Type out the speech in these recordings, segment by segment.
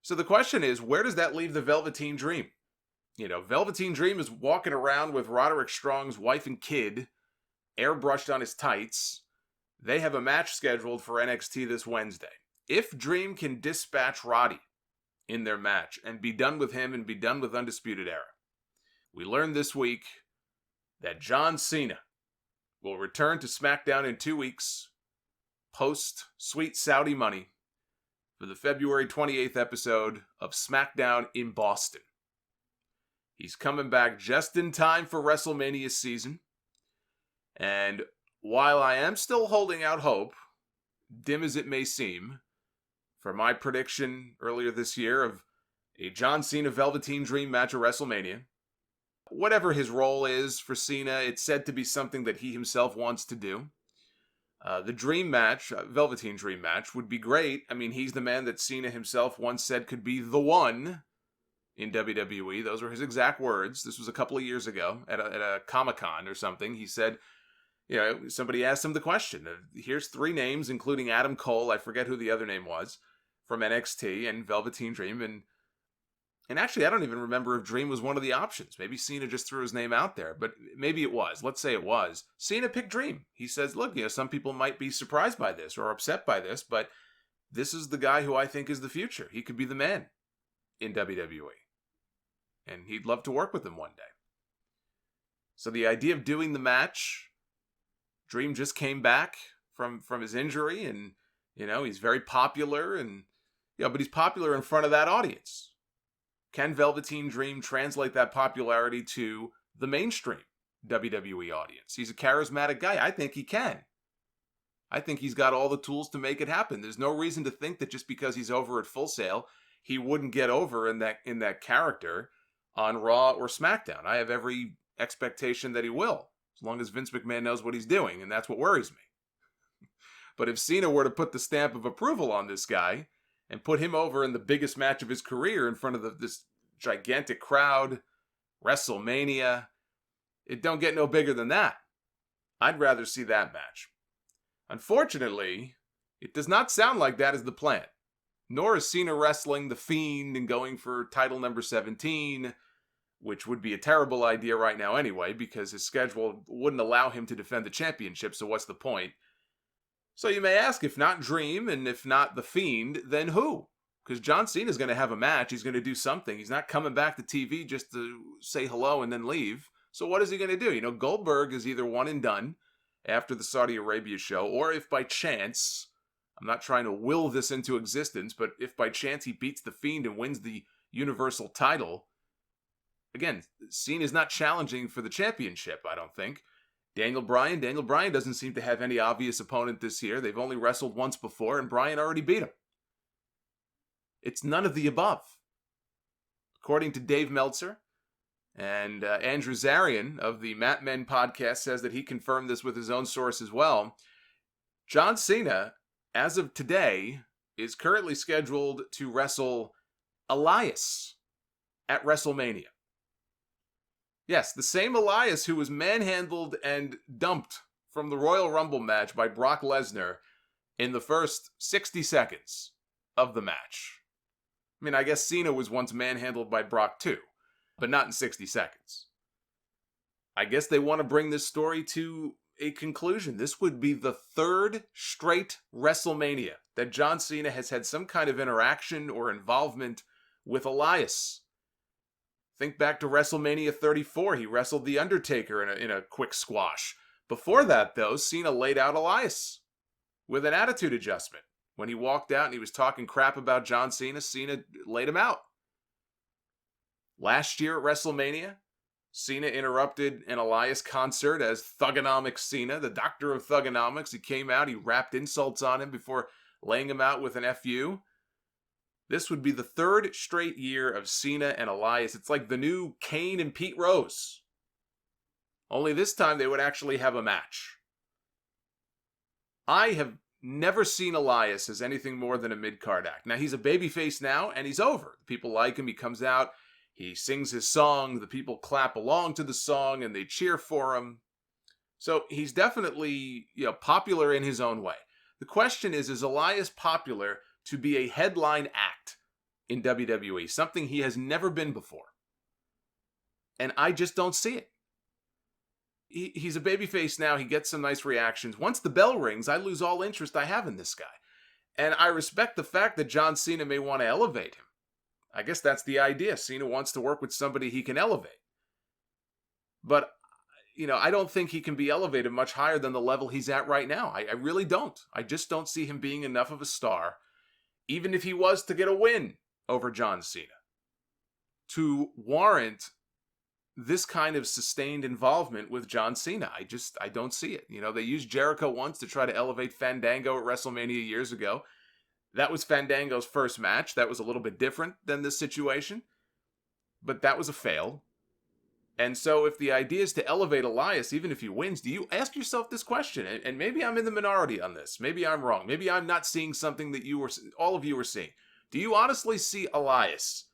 So the question is, where does that leave the Velveteen Dream? Velveteen Dream is walking around with Roderick Strong's wife and kid, airbrushed on his tights. They have a match scheduled for NXT this Wednesday. If Dream can dispatch Roddy in their match and be done with him and be done with Undisputed Era, we learned this week that John Cena will return to Smackdown in 2 weeks, post Sweet Saudi Money, for the February 28th episode of Smackdown in Boston. He's coming back just in time for WrestleMania season. And while I am still holding out hope, dim as it may seem, for my prediction earlier this year of a John Cena Velveteen Dream match at WrestleMania, whatever his role is for Cena, it's said to be something that he himself wants to do. The Dream match, Velveteen Dream match, would be great. I mean, he's the man that Cena himself once said could be the one in WWE. Those were his exact words. This was a couple of years ago at a Comic-Con or something. He said, somebody asked him the question. Here's 3 names, including Adam Cole, I forget who the other name was, from NXT and Velveteen Dream. And actually, I don't even remember if Dream was one of the options. Maybe Cena just threw his name out there, but maybe it was. Let's say it was. Cena picked Dream. He says, look, some people might be surprised by this or upset by this, but this is the guy who I think is the future. He could be the man in WWE. And he'd love to work with him one day. So the idea of doing the match, Dream just came back from his injury, and, he's very popular, and, but he's popular in front of that audience. Can Velveteen Dream translate that popularity to the mainstream WWE audience? He's a charismatic guy. I think he can. I think he's got all the tools to make it happen. There's no reason to think that just because he's over at Full Sail, he wouldn't get over in that character on Raw or SmackDown. I have every expectation that he will, as long as Vince McMahon knows what he's doing, and that's what worries me. But if Cena were to put the stamp of approval on this guy and put him over in the biggest match of his career in front of this gigantic crowd, WrestleMania, it don't get no bigger than that. I'd rather see that match. Unfortunately, it does not sound like that is the plan. Nor is Cena wrestling The Fiend and going for title number 17, which would be a terrible idea right now anyway, because his schedule wouldn't allow him to defend the championship, so what's the point? So you may ask, if not Dream and if not The Fiend, then who? Because John Cena's going to have a match. He's going to do something. He's not coming back to TV just to say hello and then leave. So what is he going to do? Goldberg is either one and done after the Saudi Arabia show, or if by chance, I'm not trying to will this into existence, but if by chance he beats The Fiend and wins the Universal title, again, Cena's not challenging for the championship, I don't think. Daniel Bryan doesn't seem to have any obvious opponent this year. They've only wrestled once before, and Bryan already beat him. It's none of the above. According to Dave Meltzer, and Andrew Zarian of the Mat Men podcast says that he confirmed this with his own source as well, John Cena, as of today, is currently scheduled to wrestle Elias at WrestleMania. Yes, the same Elias who was manhandled and dumped from the Royal Rumble match by Brock Lesnar in the first 60 seconds of the match. I mean, I guess Cena was once manhandled by Brock too, but not in 60 seconds. I guess they want to bring this story to a conclusion. This would be the 3rd straight WrestleMania that John Cena has had some kind of interaction or involvement with Elias. Think back to WrestleMania 34. He wrestled The Undertaker in a quick squash. Before that, though, Cena laid out Elias with an attitude adjustment. When he walked out and he was talking crap about John Cena, Cena laid him out. Last year at WrestleMania, Cena interrupted an Elias concert as Thugonomics Cena, the doctor of Thugonomics. He came out, he rapped insults on him before laying him out with an FU. This would be the 3rd straight year of Cena and Elias. It's like the new Kane and Pete Rose. Only this time they would actually have a match. I have never seen Elias as anything more than a mid-card act. Now, he's a babyface now, and he's over. People like him. He comes out, he sings his song, the people clap along to the song, and they cheer for him. So he's definitely, popular in his own way. The question is Elias popular to be a headline act in WWE, something he has never been before. And I just don't see it. He's a babyface now. He gets some nice reactions. Once the bell rings, I lose all interest I have in this guy. And I respect the fact that John Cena may want to elevate him. I guess that's the idea. Cena wants to work with somebody he can elevate. But, I don't think he can be elevated much higher than the level he's at right now. I really don't. I just don't see him being enough of a star, even if he was to get a win over John Cena, to warrant this kind of sustained involvement with John Cena. I don't see it. They used Jericho once to try to elevate Fandango at WrestleMania years ago. That was Fandango's first match. That was a little bit different than this situation, but that was a fail. And so if the idea is to elevate Elias, even if he wins, do you ask yourself this question? And maybe I'm in the minority on this. Maybe I'm wrong. Maybe I'm not seeing something that all of you are seeing. Do you honestly see Elias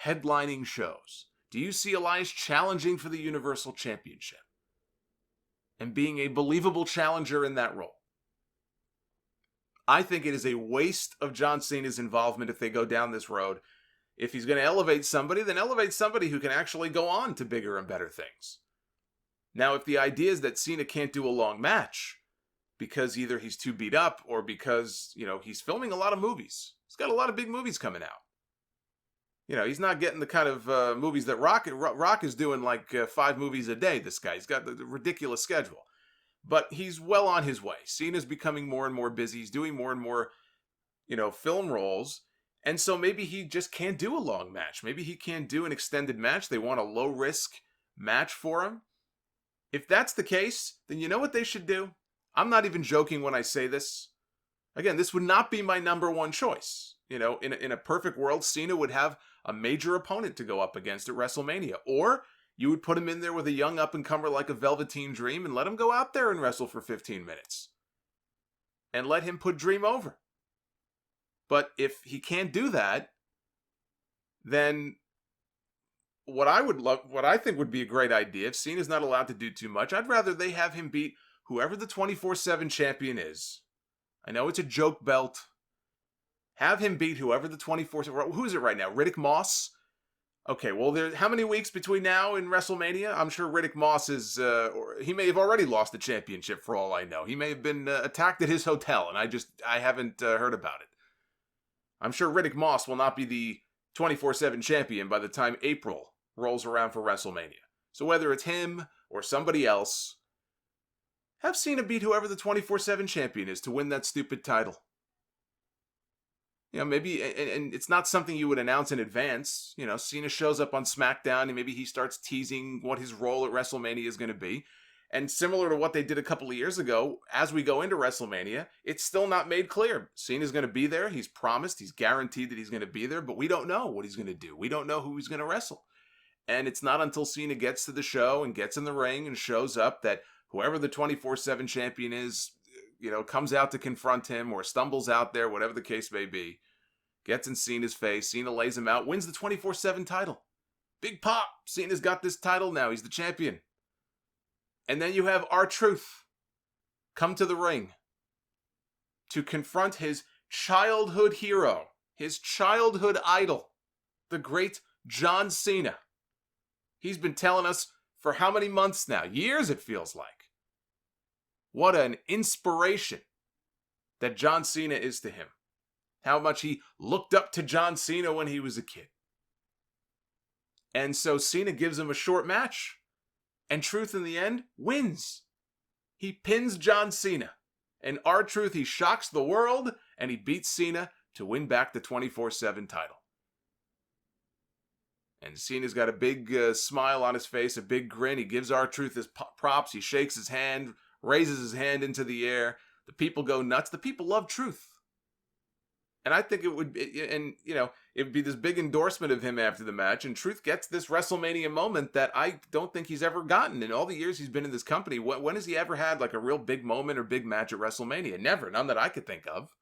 headlining shows? Do you see Elias challenging for the Universal Championship and being a believable challenger in that role? I think it is a waste of John Cena's involvement if they go down this road. If he's going to elevate somebody, then elevate somebody who can actually go on to bigger and better things. Now, if the idea is that Cena can't do a long match because either he's too beat up or because, he's filming a lot of movies. He's got a lot of big movies coming out. He's not getting the kind of movies that Rock is doing, like 5 movies a day, this guy. He's got the ridiculous schedule. But he's well on his way. Cena's becoming more and more busy. He's doing more and more, film roles. And so maybe he just can't do a long match. Maybe he can't do an extended match. They want a low-risk match for him. If that's the case, then you know what they should do? I'm not even joking when I say this. Again, this would not be my number one choice. In a perfect world, Cena would have a major opponent to go up against at WrestleMania. Or you would put him in there with a young up-and-comer like a Velveteen Dream and let him go out there and wrestle for 15 minutes. And let him put Dream over. But if he can't do that, then what I think would be a great idea, if Cena's not allowed to do too much, I'd rather they have him beat whoever the 24/7 champion is. I know it's a joke belt. Have him beat whoever the 24/7... Who is it right now? Riddick Moss? Okay, well, how many weeks between now and WrestleMania? I'm sure Riddick Moss is... he may have already lost the championship for all I know. He may have been attacked at his hotel, and I haven't heard about it. I'm sure Riddick Moss will not be the 24/7 champion by the time April rolls around for WrestleMania. So whether it's him or somebody else, have Cena beat whoever the 24/7 champion is to win that stupid title. Maybe, and it's not something you would announce in advance. Cena shows up on Smackdown and maybe he starts teasing what his role at WrestleMania is going to be. And similar to what they did a couple of years ago, as we go into WrestleMania, it's still not made clear. Cena's going to be there. He's promised. He's guaranteed that he's going to be there. But we don't know what he's going to do. We don't know who he's going to wrestle. And it's not until Cena gets to the show and gets in the ring and shows up that whoever the 24/7 champion is, comes out to confront him or stumbles out there, whatever the case may be, gets in Cena's face. Cena lays him out, wins the 24/7 title. Big pop. Cena's got this title now. He's the champion. And then you have R-Truth come to the ring to confront his childhood hero, his childhood idol, the great John Cena. He's been telling us for how many months now? Years, it feels like. What an inspiration that John Cena is to him. How much he looked up to John Cena when he was a kid. And so Cena gives him a short match. And Truth, in the end, wins. He pins John Cena. And R-Truth, he shocks the world, and he beats Cena to win back the 24/7 title. And Cena's got a big smile on his face, a big grin. He gives R-Truth his props. He shakes his hand, raises his hand into the air. The people go nuts. The people love Truth. And I think it would be, it would be this big endorsement of him after the match. And Truth gets this WrestleMania moment that I don't think he's ever gotten in all the years he's been in this company. When has he ever had like a real big moment or big match at WrestleMania? Never. None that I could think of.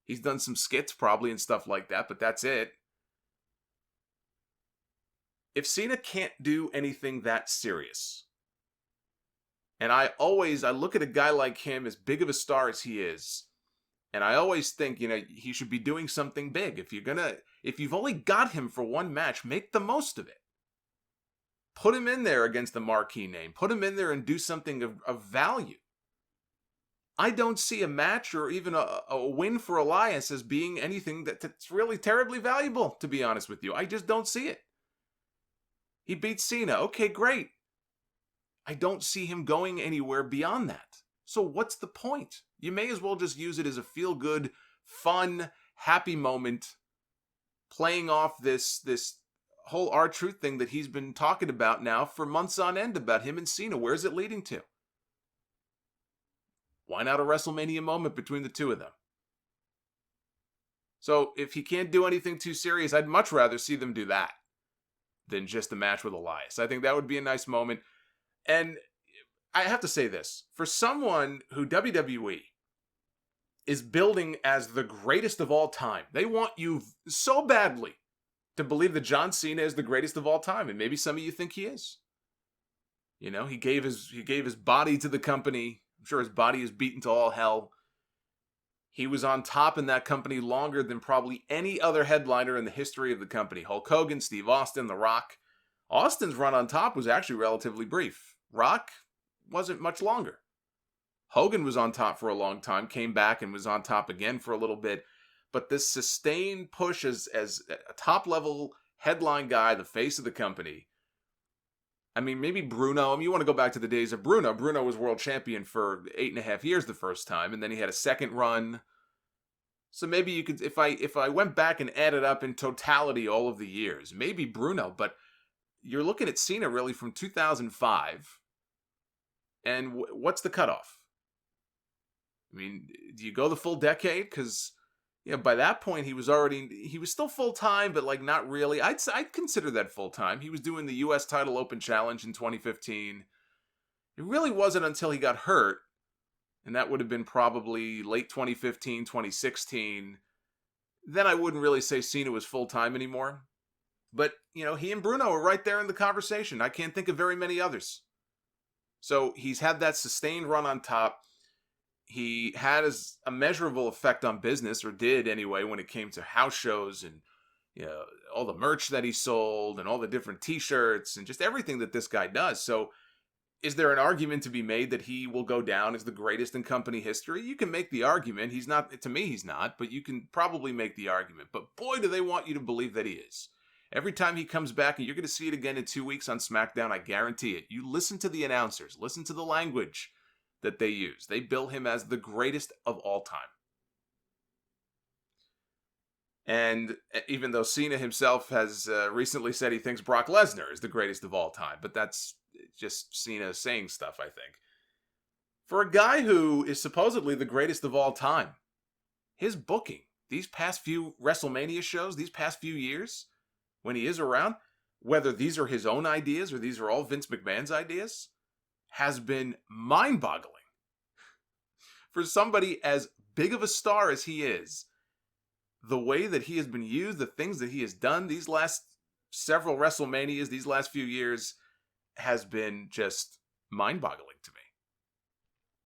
He's done some skits probably and stuff like that, but that's it. If Cena can't do anything that serious, and I look at a guy like him, as big of a star as he is, and I always think, he should be doing something big. If you're gonna, If you've only got him for one match, make the most of it. Put him in there against the marquee name. Put him in there and do something of value. I don't see a match or even a win for Elias as being anything that's really terribly valuable, to be honest with you. I just don't see it. He beat Cena. Okay, great. I don't see him going anywhere beyond that. So what's the point? You may as well just use it as a feel-good, fun, happy moment, playing off this whole R-Truth thing that he's been talking about now for months on end about him and Cena. Where's it leading to? Why not a WrestleMania moment between the two of them? So if he can't do anything too serious, I'd much rather see them do that than just a match with Elias. I think that would be a nice moment. And I have to say this. For someone who WWE is building as the greatest of all time, they want you so badly to believe that John Cena is the greatest of all time. And maybe some of you think he is. You know, he gave his body to the company. I'm sure his body is beaten to all hell. He was on top in that company longer than probably any other headliner in the history of the company. Hulk Hogan, Steve Austin, The Rock. Austin's run on top was actually relatively brief. Rock wasn't much longer. Hogan was on top for a long time, came back and was on top again for a little bit. But this sustained push as a top-level headline guy, the face of the company. I mean, maybe Bruno. I mean, you want to go back to the days of Bruno. Bruno was world champion for 8.5 years the first time, and then he had a second run. So maybe you could, if I went back and added up in totality all of the years, maybe Bruno. But you're looking at Cena really from 2005. And what's the cutoff? I mean, do you go the full decade? Because by that point he was still full time, but like not really. I'd consider that full time. He was doing the U.S. Title Open Challenge in 2015. It really wasn't until he got hurt, and that would have been probably late 2015, 2016. Then I wouldn't really say Cena was full time anymore. But he and Bruno are right there in the conversation. I can't think of very many others. So he's had that sustained run on top. He had a measurable effect on business, or did anyway, when it came to house shows and all the merch that he sold and all the different t-shirts and just everything that this guy does. So is there an argument to be made that he will go down as the greatest in company history? You can make the argument. He's not, to me, he's not, but you can probably make the argument. But boy, do they want you to believe that he is. Every time he comes back, and you're going to see it again in 2 weeks on Smackdown, I guarantee it. You listen to the announcers, listen to the language that they use. They bill him as the greatest of all time. And even though Cena himself has recently said he thinks Brock Lesnar is the greatest of all time, but that's just Cena saying stuff, I think. For a guy who is supposedly the greatest of all time, his booking, these past few WrestleMania shows, these past few years, when he is around, whether these are his own ideas or these are all Vince McMahon's ideas, has been mind-boggling. For somebody as big of a star as he is, the way that he has been used, the things that he has done these last several WrestleManias, these last few years, has been just mind-boggling to me.